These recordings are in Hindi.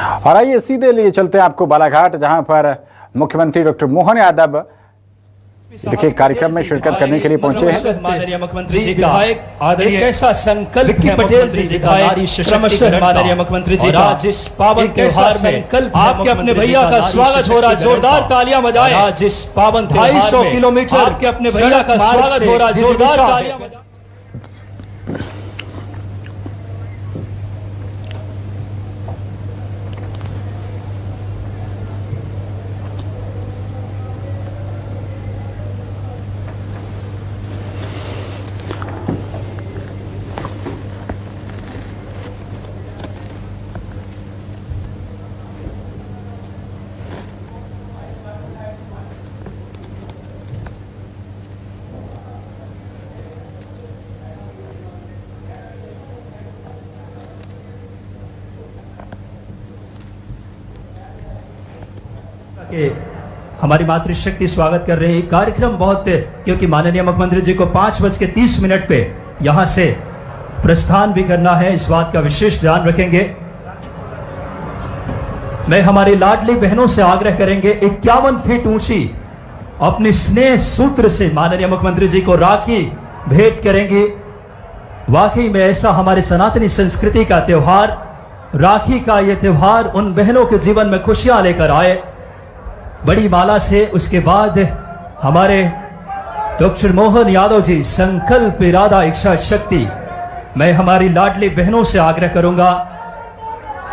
और आइए सीधे लिए चलते हैं आपको बालाघाट, जहां पर मुख्यमंत्री डॉक्टर मोहन यादव देखिए कार्यक्रम में शिरकत करने के लिए पहुंचे हैं। माननीय मुख्यमंत्री जी का एक ऐसा संकल्प है पटेल जी का क्रमशः माननीय मुख्यमंत्री जी का आज इस पावन त्योहार में आपके अपने भैया का स्वागत हो रहा है। जोरदार तालियां बजाएं। आज इस पावन 250 किलोमीटर आपके अपने भैया का स्वागत हो रहा है। जोरदार तालियां बजाएं। हमारी मातृशक्ति स्वागत कर रही है। कार्यक्रम बहुत, क्योंकि माननीय मुख्यमंत्री जी को 5:30 पे यहां से प्रस्थान भी करना है, इस बात का विशेष ध्यान रखेंगे। मैं हमारी लाडली बहनों से आग्रह करेंगे 51 फीट ऊंची अपनी स्नेह सूत्र से माननीय मुख्यमंत्री जी को राखी भेंट करेंगी। वाकई में ऐसा हमारी सनातनी संस्कृति का त्योहार, राखी का यह त्योहार उन बहनों के जीवन में खुशियां लेकर आए बड़ी माला से। उसके बाद हमारे डॉक्टर मोहन यादव जी संकल्प इरादा इच्छा शक्ति, मैं हमारी लाडली बहनों से आग्रह करूंगा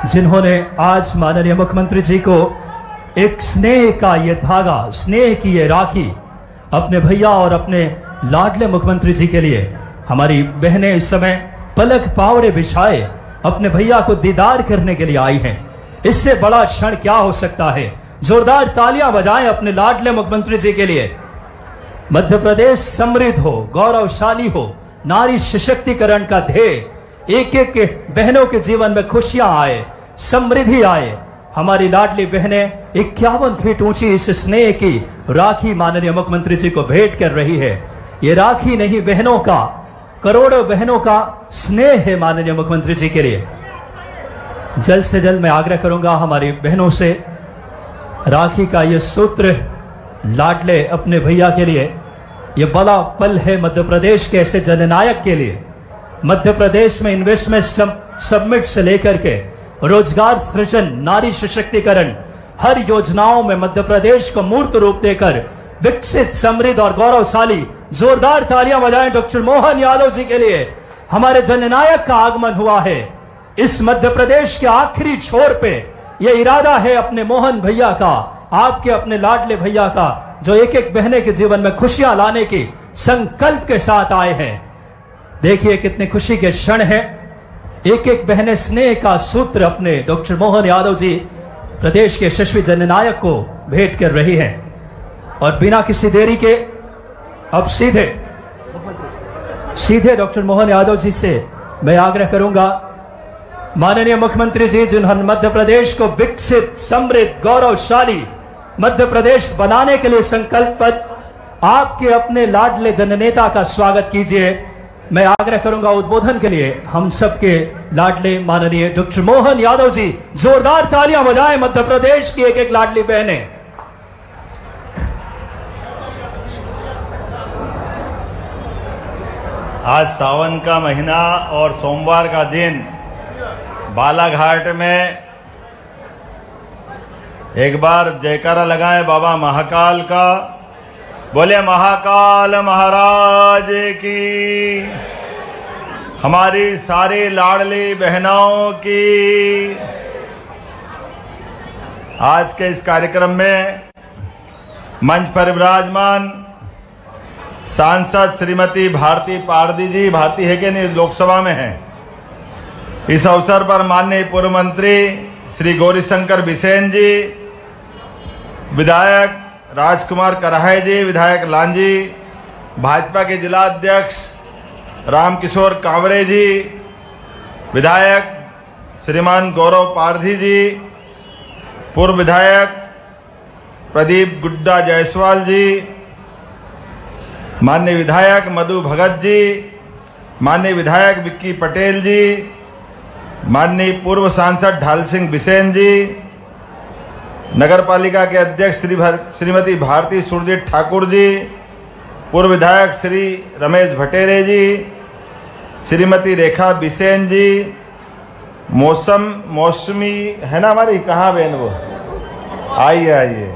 जिन्होंने आज माननीय मुख्यमंत्री जी को एक स्नेह का ये धागा, स्नेह की ये राखी अपने भैया और अपने लाडले मुख्यमंत्री जी के लिए, हमारी बहनें इस समय पलक पावड़े बिछाए अपने भैया को दीदार करने के लिए आई हैं। इससे बड़ा क्षण क्या हो सकता है। जोरदार तालियां बजाएं अपने लाडले मुख्यमंत्री जी के लिए। मध्य प्रदेश समृद्ध हो, गौरवशाली हो, नारी सशक्तिकरण का ध्येय, एक एक बहनों के जीवन में खुशियां आए, समृद्धि आए। हमारी लाडली बहनें 51 फीट ऊंची इस स्नेह की राखी माननीय मुख्यमंत्री जी को भेंट कर रही है। ये राखी नहीं, बहनों का, करोड़ों बहनों का स्नेह है माननीय मुख्यमंत्री जी के लिए। जल्द से जल्द मैं आग्रह करूंगा हमारी बहनों से, राखी का ये सूत्र लाडले अपने भैया के लिए, ये बड़ा पल है मध्य प्रदेश के ऐसे जननायक के लिए। मध्य प्रदेश में इन्वेस्टमेंट समिट से लेकर के रोजगार सृजन, नारी सशक्तिकरण, हर योजनाओं में मध्य प्रदेश को मूर्त रूप देकर विकसित, समृद्ध और गौरवशाली। जोरदार तालियां बजाएं डॉक्टर मोहन यादव जी के लिए। हमारे जननायक का आगमन हुआ है इस मध्य प्रदेश के आखिरी छोर पे। ये इरादा है अपने मोहन भैया का, आपके अपने लाडले भैया का, जो एक एक बहने के जीवन में खुशियां लाने की संकल्प के साथ आए हैं। देखिए कितने खुशी के क्षण हैं। एक एक बहने स्नेह का सूत्र अपने डॉक्टर मोहन यादव जी, प्रदेश के यशस्वी जननायक को भेंट कर रही हैं। और बिना किसी देरी के अब सीधे डॉक्टर मोहन यादव जी से मैं आग्रह करूंगा, माननीय मुख्यमंत्री जी जिन्होंने मध्य प्रदेश को विकसित, समृद्ध, गौरवशाली मध्य प्रदेश बनाने के लिए संकल्पबद्ध, आपके अपने लाडले जननेता का स्वागत कीजिए। मैं आग्रह करूंगा उद्बोधन के लिए हम सबके लाडले माननीय डॉक्टर मोहन यादव जी। जोरदार तालियां बजाएं मध्य प्रदेश की एक एक लाडली बहनें। आज सावन का महीना और सोमवार का दिन बालाघाट में एक बार जयकारा लगाएं बाबा महाकाल का। बोले महाकाल महाराज की, हमारी सारी लाडली बहनों की। आज के इस कार्यक्रम में मंच पर विराजमान सांसद श्रीमती भारती पारदी जी, भारती है कि नहीं, लोकसभा में है। इस अवसर पर माननीय पूर्व मंत्री श्री गौरीशंकर बिसेन जी, विधायक राजकुमार कराहे जी, विधायक लांजी, भाजपा के जिला अध्यक्ष रामकिशोर कांवरे जी, विधायक श्रीमान गौरव पारधी जी, पूर्व विधायक प्रदीप गुड्डा जायसवाल जी, माननीय विधायक मधु भगत जी, माननीय विधायक विक्की पटेल जी, माननीय पूर्व सांसद ढाल सिंह बिसेन जी, नगर पालिका के अध्यक्ष श्रीमती भारती सुरजीत ठाकुर जी, पूर्व विधायक श्री रमेश भटेरे जी, श्रीमती रेखा बिसेन जी, मौसमी है ना हमारी, कहाँ बहन वो, आइए।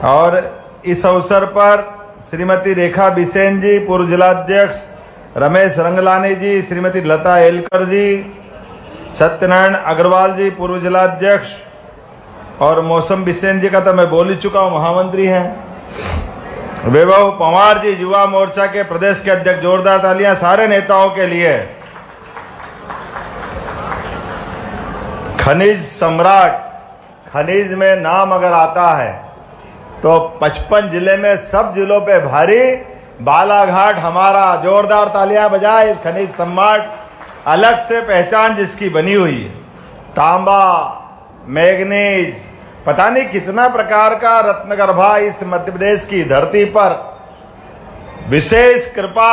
और इस अवसर पर श्रीमती रेखा बिसेन जी, पूर्व जिलाध्यक्ष रमेश रंगलानी जी, श्रीमती लता एलकर जी, सत्यनारायण अग्रवाल जी, पूर्व जिलाध्यक्ष, और मौसम बिसेन जी का तो मैं बोल ही चुका हूं, महामंत्री हैं। वैभव पंवार जी, युवा मोर्चा के प्रदेश के अध्यक्ष, जोरदार तालियां सारे नेताओं के लिए। खनिज सम्राट, खनिज में नाम अगर आता है तो 55 जिले में सब जिलों पे भारी, बालाघाट हमारा, जोरदार तालियां बजाए। इस खनिज सम्राट अलग से पहचान जिसकी बनी हुई है, तांबा, मैग्नीज, पता नहीं कितना प्रकार का रत्नगर्भा इस मध्य प्रदेश की धरती पर, विशेष कृपा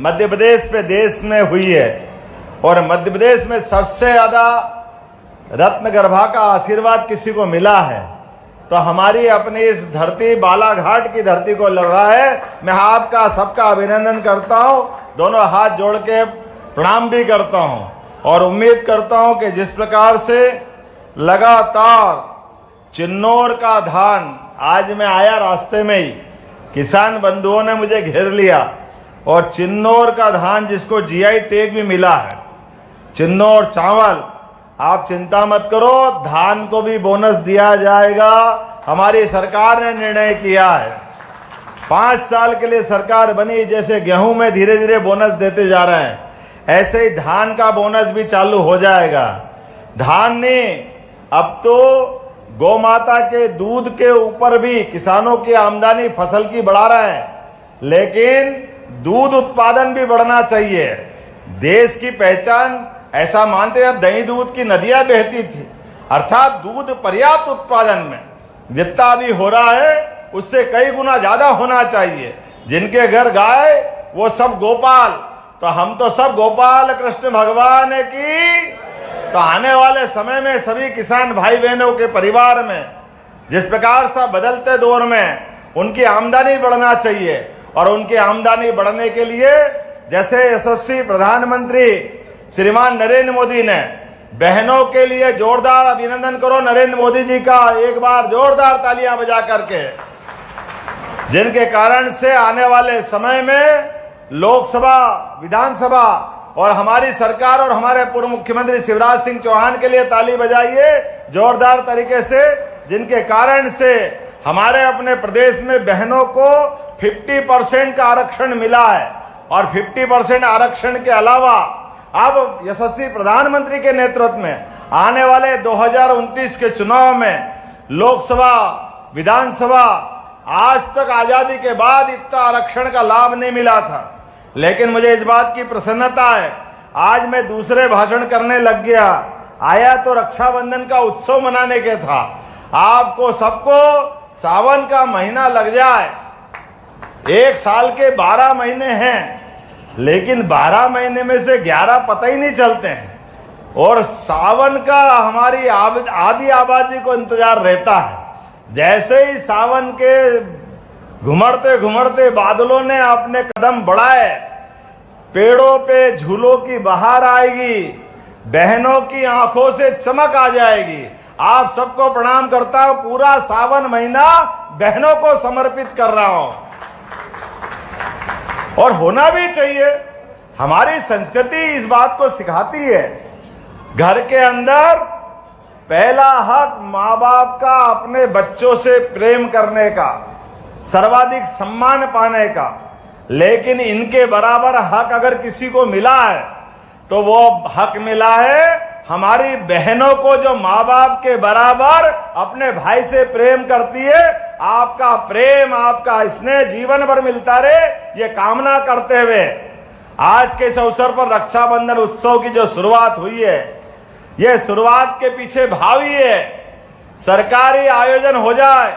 मध्य प्रदेश पे देश में हुई है। और मध्य प्रदेश में सबसे ज्यादा रत्नगर्भा का आशीर्वाद किसी को मिला है तो हमारी अपनी इस धरती, बालाघाट की धरती को लग रहा है। मैं आपका सबका अभिनंदन करता हूं, दोनों हाथ जोड़ के प्रणाम भी करता हूं और उम्मीद करता हूं कि जिस प्रकार से लगातार चिन्नौर का धान, आज मैं आया रास्ते में ही, किसान बंधुओं ने मुझे घेर लिया और चिन्नौर का धान जिसको जीआई टैग भी मिला है, चिन्नौर चावल, आप चिंता मत करो, धान को भी बोनस दिया जाएगा। हमारी सरकार ने निर्णय किया है, 5 साल के लिए सरकार बनी, जैसे गेहूं में धीरे धीरे बोनस देते जा रहे हैं, ऐसे ही धान का बोनस भी चालू हो जाएगा। धान ने अब तो गौ माता के दूध के ऊपर भी किसानों की आमदनी फसल की बढ़ा रहे हैं, लेकिन दूध उत्पादन भी बढ़ना चाहिए। देश की पहचान ऐसा मानते हैं, दही दूध की नदियां बहती थी, अर्थात दूध पर्याप्त उत्पादन में जितना भी हो रहा है उससे कई गुना ज्यादा होना चाहिए। जिनके घर गाय वो सब गोपाल, तो हम तो सब गोपाल कृष्ण भगवान की। तो आने वाले समय में सभी किसान भाई बहनों के परिवार में जिस प्रकार से बदलते दौर में उनकी आमदनी बढ़ना चाहिए, और उनकी आमदनी बढ़ने के लिए जैसे यशस्वी प्रधानमंत्री श्रीमान नरेंद्र मोदी ने बहनों के लिए जोरदार अभिनंदन करो नरेंद्र मोदी जी का, एक बार जोरदार तालियां बजा करके, जिनके कारण से आने वाले समय में लोकसभा, विधानसभा और हमारी सरकार और हमारे पूर्व मुख्यमंत्री शिवराज सिंह चौहान के लिए ताली बजाइए जोरदार तरीके से, जिनके कारण से हमारे अपने प्रदेश में बहनों को 50% का आरक्षण मिला है। और 50% आरक्षण के अलावा अब यशस्वी प्रधानमंत्री के नेतृत्व में आने वाले 2029 के चुनाव में लोकसभा, विधानसभा, आज तक आजादी के बाद इतना आरक्षण का लाभ नहीं मिला था। लेकिन मुझे इस बात की प्रसन्नता है, आज मैं दूसरे भाषण करने लग गया। आया तो रक्षाबंधन का उत्सव मनाने के था, आपको सबको सावन का महीना लग जाए। 1 साल के 12 महीने हैं, लेकिन 12 महीने में से 11 पता ही नहीं चलते हैं, और सावन का हमारी आधी आबादी को इंतजार रहता है। जैसे ही सावन के घुमड़ते घुमड़ते बादलों ने अपने कदम बढ़ाए, पेड़ों पे झूलों की बहार आएगी, बहनों की आंखों से चमक आ जाएगी। आप सबको प्रणाम करता हूं, पूरा सावन महीना बहनों को समर्पित कर रहा हूं, और होना भी चाहिए। हमारी संस्कृति इस बात को सिखाती है, घर के अंदर पहला हक माँ बाप का अपने बच्चों से प्रेम करने का, सर्वाधिक सम्मान पाने का, लेकिन इनके बराबर हक अगर किसी को मिला है तो वो हक मिला है हमारी बहनों को, जो माँ बाप के बराबर अपने भाई से प्रेम करती है। आपका प्रेम, आपका स्नेह जीवन भर मिलता रहे, ये कामना करते हुए आज के इस अवसर पर रक्षाबंधन उत्सव की जो शुरुआत हुई है, ये शुरुआत के पीछे भाव ही है, सरकारी आयोजन हो जाए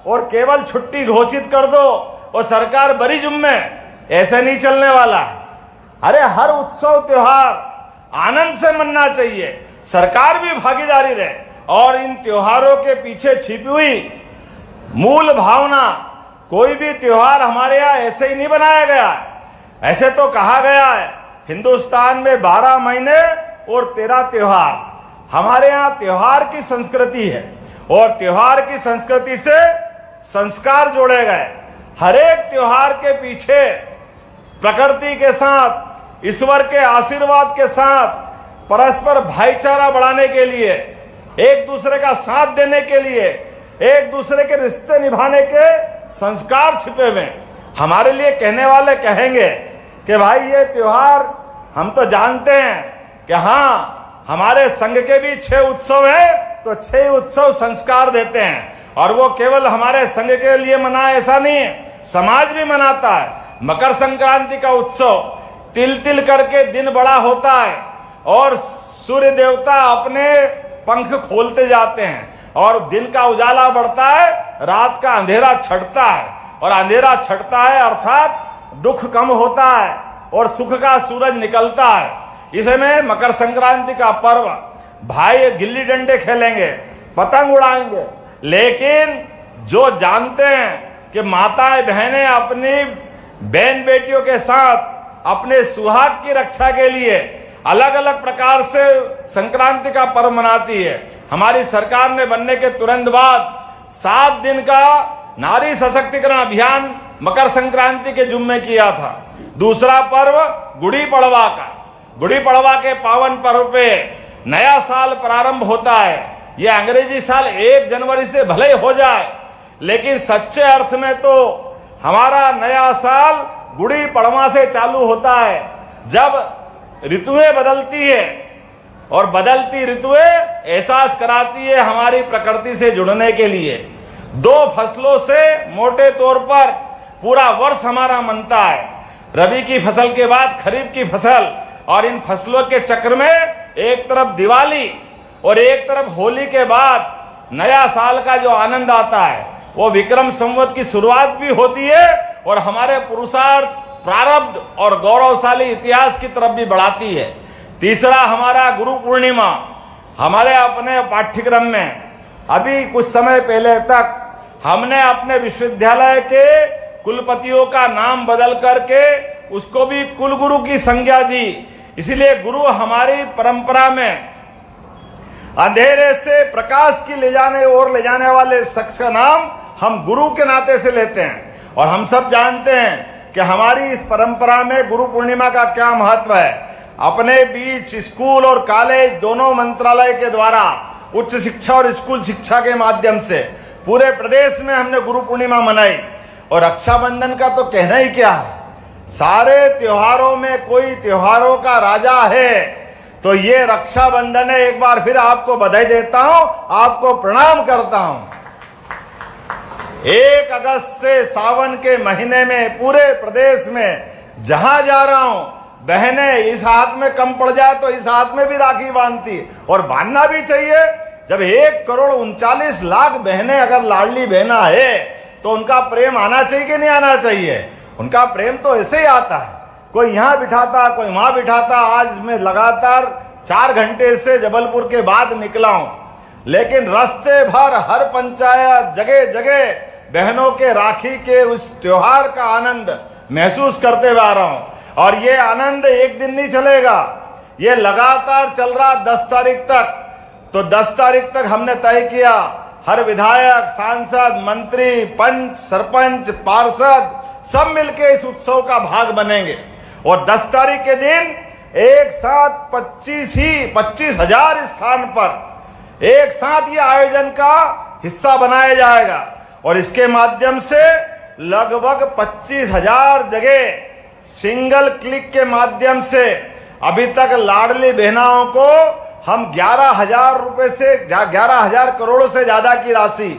और केवल छुट्टी घोषित कर दो और सरकार बड़ी जुम्मे, ऐसे नहीं चलने वाला। अरे हर उत्सव त्योहार आनंद से मनना चाहिए, सरकार भी भागीदारी रहे और इन त्योहारों के पीछे छिपी हुई मूल भावना, कोई भी त्योहार हमारे यहाँ ऐसे ही नहीं बनाया गया है। ऐसे तो कहा गया है हिंदुस्तान में 12 महीने और 13 त्योहार। हमारे यहाँ त्योहार की संस्कृति है और त्योहार की संस्कृति से संस्कार जोड़े गए। हर एक त्योहार के पीछे प्रकृति के साथ, ईश्वर के आशीर्वाद के साथ, परस्पर भाईचारा बढ़ाने के लिए, एक दूसरे का साथ देने के लिए, एक दूसरे के रिश्ते निभाने के संस्कार छिपे हुए। हमारे लिए कहने वाले कहेंगे कि भाई ये त्योहार हम तो जानते हैं कि हाँ हमारे संघ के भी 6 उत्सव हैं, तो 6 उत्सव संस्कार देते हैं और वो केवल हमारे संघ के लिए मनाए ऐसा नहीं है, समाज भी मनाता है। मकर संक्रांति का उत्सव तिल तिल करके दिन बड़ा होता है और सूर्य देवता अपने पंख खोलते जाते हैं और दिन का उजाला बढ़ता है, रात का अंधेरा छटता है और अंधेरा छटता है अर्थात दुख कम होता है और सुख का सूरज निकलता है। इसमें मकर संक्रांति का पर्व, भाई गिल्ली डंडे खेलेंगे, पतंग उड़ाएंगे, लेकिन जो जानते हैं कि माताएं बहनें अपनी बहन बेटियों के साथ अपने सुहाग की रक्षा के लिए अलग अलग प्रकार से संक्रांति का पर्व मनाती है। हमारी सरकार ने बनने के तुरंत बाद 7 दिन का नारी सशक्तिकरण अभियान मकर संक्रांति के जुम्मे किया था। दूसरा पर्व गुड़ी पड़वा का, गुड़ी पड़वा के पावन पर्व पे नया साल प्रारंभ होता है। यह अंग्रेजी साल 1 जनवरी से भले ही हो जाए, लेकिन सच्चे अर्थ में तो हमारा नया साल गुड़ी पड़वा से चालू होता है, जब ऋतुएं बदलती है और बदलती ऋतुएं एहसास कराती है हमारी प्रकृति से जुड़ने के लिए। 2 फसलों से मोटे तौर पर पूरा वर्ष हमारा मनता है, रबी की फसल के बाद खरीफ की फसल, और इन फसलों के चक्र में एक तरफ दिवाली और एक तरफ होली के बाद नया साल का जो आनंद आता है वो विक्रम संवत की शुरुआत भी होती है और हमारे पुरुषार्थ, प्रारब्ध और गौरवशाली इतिहास की तरफ भी बढ़ाती है। तीसरा हमारा गुरु पूर्णिमा। हमारे अपने पाठ्यक्रम में अभी कुछ समय पहले तक हमने अपने विश्वविद्यालय के कुलपतियों का नाम बदल करके उसको भी कुलगुरु की संज्ञा दी। इसलिए गुरु हमारी परंपरा में अंधेरे से प्रकाश की ले जाने वाले शख्स का नाम हम गुरु के नाते से लेते हैं और हम सब जानते हैं कि हमारी इस परंपरा में गुरु पूर्णिमा का क्या महत्व है। अपने बीच स्कूल और कॉलेज दोनों मंत्रालय के द्वारा उच्च शिक्षा और स्कूल शिक्षा के माध्यम से पूरे प्रदेश में हमने गुरु पूर्णिमा मनाई। और रक्षाबंधन का तो कहना ही क्या है, सारे त्योहारों में कोई त्योहारों का राजा है तो ये रक्षाबंधन है। एक बार फिर आपको बधाई देता हूं, आपको प्रणाम करता हूं। 1 अगस्त से सावन के महीने में पूरे प्रदेश में जहां जा रहा हूं, बहनें इस हाथ में कम पड़ जाए तो इस हाथ में भी राखी बांधती, और बांधना भी चाहिए। जब 1,39,00,000 बहनें अगर लाडली बहना है तो उनका प्रेम आना चाहिए कि नहीं आना चाहिए? उनका प्रेम तो ऐसे ही आता है, कोई यहां बिठाता, कोई वहां बिठाता। आज मैं लगातार 4 घंटे से जबलपुर के बाद निकला हूं, लेकिन रास्ते भर हर पंचायत जगह जगह बहनों के राखी के उस त्योहार का आनंद महसूस करते हुए आ रहा हूं। और ये आनंद एक दिन नहीं चलेगा, ये लगातार चल रहा 10 तारीख तक। तो 10 तारीख तक हमने तय किया हर विधायक, सांसद, मंत्री, पंच, सरपंच, पार्षद सब मिलके इस उत्सव का भाग बनेंगे और 10 तारीख के दिन एक साथ 25,000 स्थान पर एक साथ ये आयोजन का हिस्सा बनाया जाएगा और इसके माध्यम से लगभग 25,000 जगह सिंगल क्लिक के माध्यम से अभी तक लाडली बहनाओं को हम 11,000 रुपए से 11,000 करोड़ से ज्यादा की राशि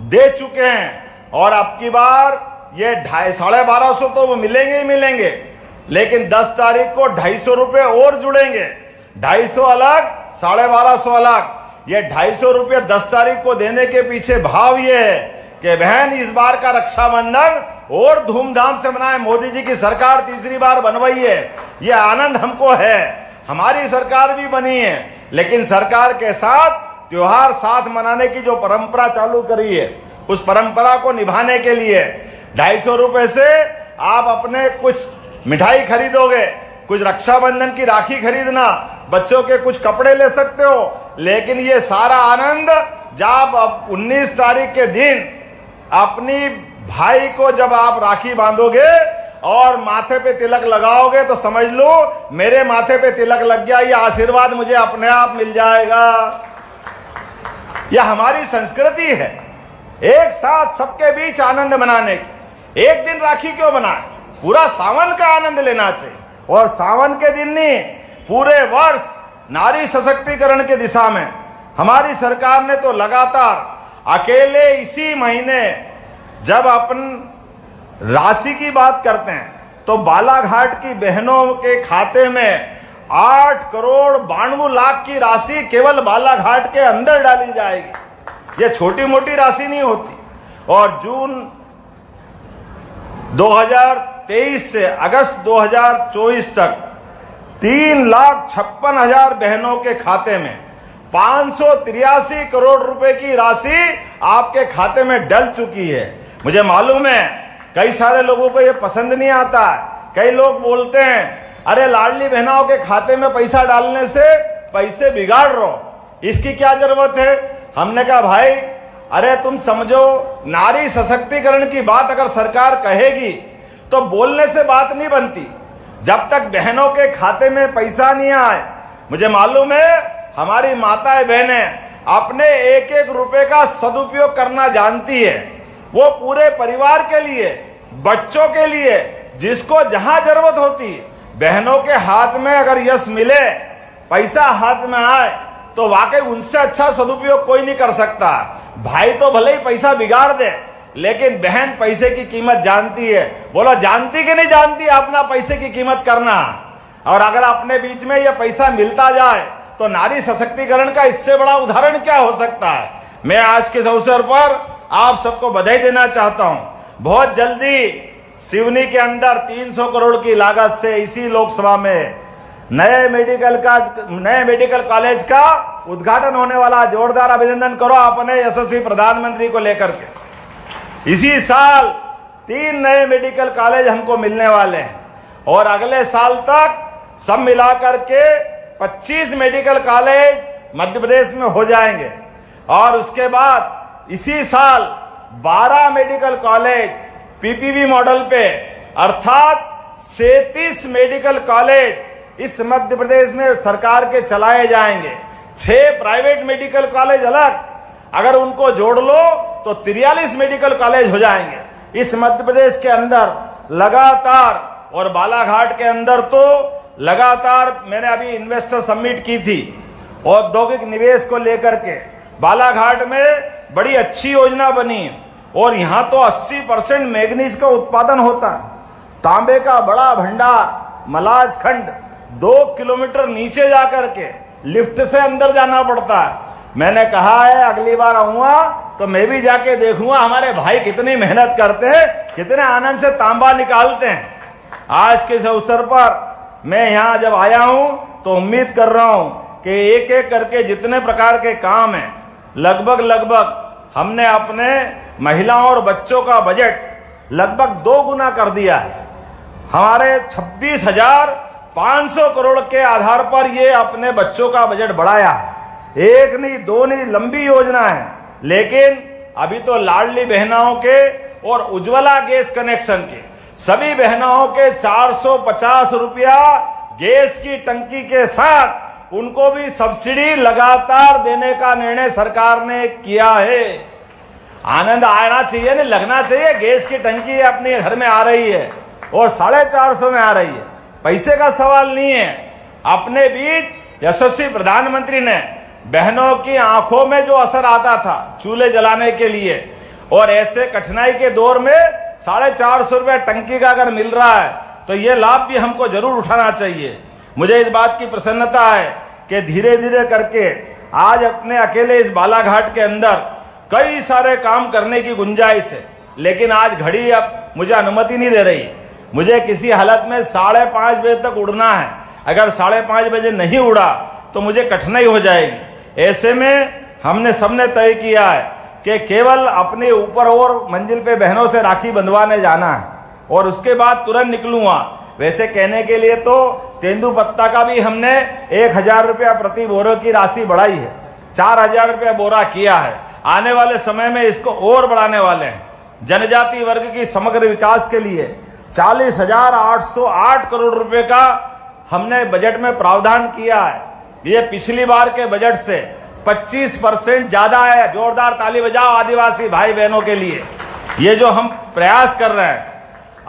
दे चुके हैं। और अब की बार ये 1250 तो वो मिलेंगे ही मिलेंगे, लेकिन 10 तारीख को 250 रुपए और जुड़ेंगे। 250 अलग, 1250 अलग। ये 250 रुपए 10 तारीख को देने के पीछे भाव ये है कि बहन इस बार का रक्षाबंधन और धूमधाम से मनाए। मोदी जी की सरकार तीसरी बार बनवाई है, ये आनंद हमको है। हमारी सरकार भी बनी है, लेकिन सरकार के साथ त्योहार साथ मनाने की जो परंपरा चालू करी है, उस परंपरा को निभाने के लिए 250 रुपए से आप अपने कुछ मिठाई खरीदोगे, कुछ रक्षाबंधन की राखी खरीदना, बच्चों के कुछ कपड़े ले सकते हो। लेकिन ये सारा आनंद जब अब 19 तारीख के दिन अपनी भाई को जब आप राखी बांधोगे और माथे पे तिलक लगाओगे, तो समझ लो मेरे माथे पे तिलक लग गया, ये आशीर्वाद मुझे अपने आप मिल जाएगा। यह हमारी संस्कृति है, एक साथ सबके बीच आनंद मनाने की। एक दिन राखी क्यों बनाए, पूरा सावन का आनंद लेना चाहिए। और सावन के दिन नहीं, पूरे वर्ष नारी सशक्तिकरण की दिशा में हमारी सरकार ने तो लगातार अकेले इसी महीने जब अपन राशि की बात करते हैं तो बालाघाट की बहनों के खाते में 8 करोड़ 92 लाख की राशि केवल बालाघाट के अंदर डाली जाएगी। ये छोटी मोटी राशि नहीं होती। और जून 2023 से अगस्त 2024 तक 3,56,000 बहनों के खाते में 583 करोड़ रुपए की राशि आपके खाते में डल चुकी है। मुझे मालूम है कई सारे लोगों को यह पसंद नहीं आता है। कई लोग बोलते हैं अरे लाडली बहनों के खाते में पैसा डालने से पैसे बिगाड़ रहे हो, इसकी क्या जरूरत है। हमने कहा भाई अरे तुम समझो, नारी सशक्तिकरण की बात अगर सरकार कहेगी तो बोलने से बात नहीं बनती। जब तक बहनों के खाते में पैसा नहीं आए, मुझे मालूम है हमारी माताएं बहनें अपने एक एक रुपए का सदुपयोग करना जानती है। वो पूरे परिवार के लिए, बच्चों के लिए, जिसको जहां जरूरत होती है, बहनों के हाथ में अगर यश मिले, पैसा हाथ में आए, तो वाकई उनसे अच्छा सदुपयोग कोई नहीं कर सकता। भाई तो भले ही पैसा बिगाड़ दे, लेकिन बहन पैसे की कीमत जानती है। बोलो जानती कि नहीं जानती अपना पैसे की कीमत करना। और अगर अपने बीच में यह पैसा मिलता जाए तो नारी सशक्तिकरण का इससे बड़ा उदाहरण क्या हो सकता है। मैं आज के इस अवसर पर आप सबको बधाई देना चाहता हूं। बहुत जल्दी सिवनी के अंदर 300 करोड़ की लागत से इसी लोकसभा में नए मेडिकल कॉलेज का उद्घाटन होने वाला। जोरदार अभिनंदन करो अपने यशस्वी प्रधानमंत्री को लेकर के। इसी साल 3 नए मेडिकल कॉलेज हमको मिलने वाले हैं और अगले साल तक सब मिलाकर के 25 मेडिकल कॉलेज मध्य प्रदेश में हो जाएंगे। और उसके बाद इसी साल 12 मेडिकल कॉलेज पीपीपी मॉडल पे, अर्थात 37 मेडिकल कॉलेज इस मध्य प्रदेश में सरकार के चलाए जाएंगे। 6 प्राइवेट मेडिकल कॉलेज अलग, अगर उनको जोड़ लो तो 43 मेडिकल कॉलेज हो जाएंगे इस मध्य प्रदेश के अंदर लगातार। और बालाघाट के अंदर तो लगातार मैंने अभी इन्वेस्टर समिट की थी औद्योगिक निवेश को लेकर के। बालाघाट में बड़ी अच्छी योजना बनी और यहां तो 80% मैग्नीज का उत्पादन होता है। तांबे का बड़ा भंडार मलाज खंड 2 किलोमीटर नीचे जाकर के लिफ्ट से अंदर जाना पड़ता है। मैंने कहा है अगली बार आऊंगा तो मैं भी जाके देखूंगा हमारे भाई कितनी मेहनत करते हैं, कितने आनंद से तांबा निकालते हैं। आज के इस अवसर पर मैं यहां जब आया हूं तो उम्मीद कर रहा हूं कि एक एक करके जितने प्रकार के काम हैं लगभग हमने अपने महिलाओं और बच्चों का बजट लगभग 2 गुना कर दिया है। हमारे 26,500 करोड़ के आधार पर ये अपने बच्चों का बजट बढ़ाया है। 1 नहीं 2 नहीं, लंबी योजना है। लेकिन अभी तो लाडली बहनाओं के और उज्ज्वला गैस कनेक्शन के सभी बहनाओं के 450 रुपया गैस की टंकी के साथ उनको भी सब्सिडी लगातार देने का निर्णय सरकार ने किया है। आनंद आना चाहिए, नहीं लगना चाहिए। गैस की टंकी अपने घर में आ रही है और 450 में आ रही है, पैसे का सवाल नहीं है। अपने बीच यशस्वी प्रधानमंत्री ने बहनों की आंखों में जो असर आता था चूल्हे जलाने के लिए, और ऐसे कठिनाई के दौर में 450 रुपए टंकी का अगर मिल रहा है तो ये लाभ भी हमको जरूर उठाना चाहिए। मुझे इस बात की प्रसन्नता है कि धीरे धीरे करके आज अपने अकेले इस बालाघाट के अंदर कई सारे काम करने की गुंजाइश है। लेकिन आज घड़ी अब मुझे अनुमति नहीं दे रही। मुझे किसी हालत में 5:30 बजे तक उड़ना है। अगर 5:30 बजे नहीं उड़ा तो मुझे कठिनाई हो जाएगी। ऐसे में हमने सबने तय किया है कि केवल अपने ऊपर और मंजिल पे बहनों से राखी बंधवाने जाना है और उसके बाद तुरंत निकलूंगा। वैसे कहने के लिए तो तेंदुपत्ता का भी हमने 1,000 रुपया प्रति बोरे की राशि बढ़ाई है, 4,000 रुपया बोरा किया है। आने वाले समय में इसको और बढ़ाने वाले हैं। जनजाति वर्ग की समग्र विकास के लिए 40,808 करोड़ रुपए का हमने बजट में प्रावधान किया है। ये पिछली बार के बजट से 25% ज्यादा है। जोरदार ताली बजाओ आदिवासी भाई बहनों के लिए। ये जो हम प्रयास कर रहे हैं,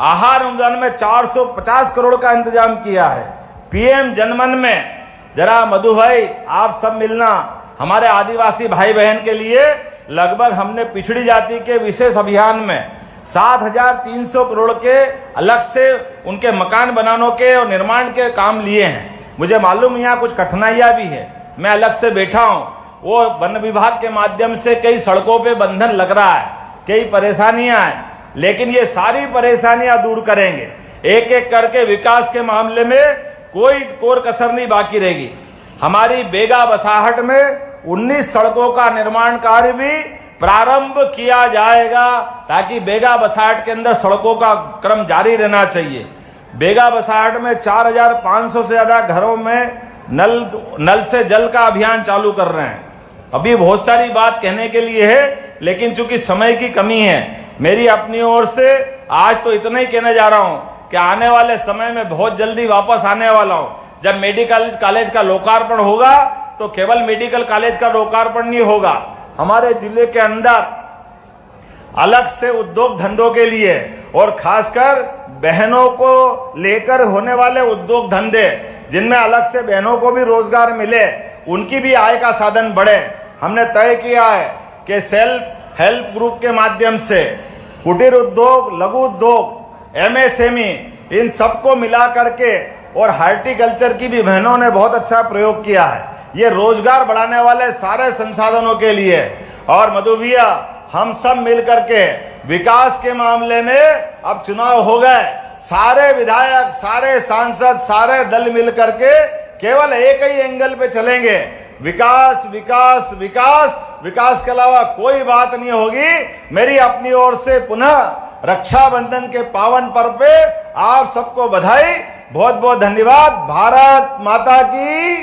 आहार अनुदान में 450 करोड़ का इंतजाम किया है। पीएम जनमन में जरा मधु भाई आप सब मिलना, हमारे आदिवासी भाई बहन के लिए लगभग हमने पिछड़ी जाति के विशेष अभियान में 7,300 करोड़ के अलग से उनके मकान बनाने के और निर्माण के काम लिए हैं। मुझे मालूम यहाँ कुछ कठिनाइयां भी है, मैं अलग से बैठा हूँ। वो वन विभाग के माध्यम से कई सड़कों पे बंधन लग रहा है, कई परेशानियां हैं, लेकिन ये सारी परेशानियां दूर करेंगे। एक एक करके विकास के मामले में कोई कोर कसर नहीं बाकी रहेगी। हमारी बेगा बसाहट में 19 सड़कों का निर्माण कार्य भी प्रारंभ किया जाएगा, ताकि बेगा बसाहट के अंदर सड़कों का क्रम जारी रहना चाहिए। बेगा बसाहट में 4,500 से ज्यादा घरों में नल से जल का अभियान चालू कर रहे हैं। अभी बहुत सारी बात कहने के लिए है, लेकिन चूंकि समय की कमी है, मेरी अपनी ओर से आज तो इतना ही कहने जा रहा हूं कि आने वाले समय में बहुत जल्दी वापस आने वाला हूं। जब मेडिकल कॉलेज का लोकार्पण होगा तो केवल मेडिकल कॉलेज का लोकार्पण नहीं होगा, हमारे जिले के अंदर अलग से उद्योग धंधों के लिए और खासकर बहनों को लेकर होने वाले उद्योग धंधे, जिनमें अलग से बहनों को भी रोजगार मिले, उनकी भी आय का साधन बढ़े। हमने तय किया है कि सेल्फ हेल्प ग्रुप के माध्यम से कुटीर उद्योग, लघु उद्योग, एमएसएमई, इन सबको मिला करके, और हार्टिकल्चर की भी बहनों ने बहुत अच्छा प्रयोग किया है। ये रोजगार बढ़ाने वाले सारे संसाधनों के लिए। और मधु भैया, हम सब मिल करके विकास के मामले में, अब चुनाव हो गए, सारे विधायक, सारे सांसद, सारे दल मिल करके केवल एक ही एंगल पे चलेंगे, विकास विकास विकास। विकास के अलावा कोई बात नहीं होगी। मेरी अपनी ओर से पुनः रक्षाबंधन के पावन पर्व पे आप सबको बधाई, बहुत बहुत धन्यवाद। भारत माता की